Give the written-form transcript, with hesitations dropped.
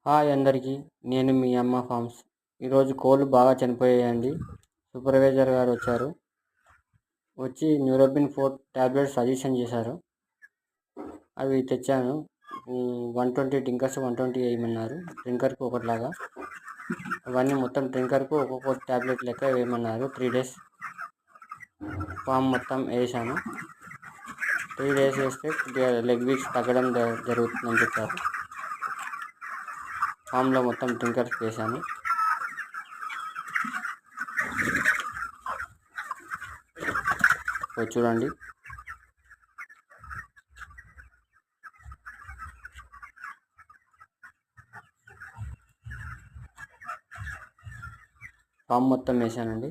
Hi అందరికీ. నేను మీ అమ్మ ఫార్మ్స్. ఈరోజు కోళ్ళు బాగా చనిపోయాయండి. సూపర్వైజర్ గారు వచ్చి న్యూరోబిన్ 4 టాబ్లెట్స్ సజెషన్ చేశారు. అవి తెచ్చాను. 120 డ్రింకర్స్ 120 వేయమన్నారు. డ్రింకర్కి ఒకటిలాగా అవన్నీ మొత్తం డ్రింకర్కు ఒక్కొక్క టాబ్లెట్ లెక్క వేయమన్నారు. 3 days ఫామ్ మొత్తం వేసాను. 3 days వేస్తే లెగ్ వీక్స్ తగ్గడం జరుగుతుందని చెప్పారు. ఫామ్లో మొత్తం డ్రింకర్స్ వేసాను. చూడండి. ఫామ్ మొత్తం వేసానండి.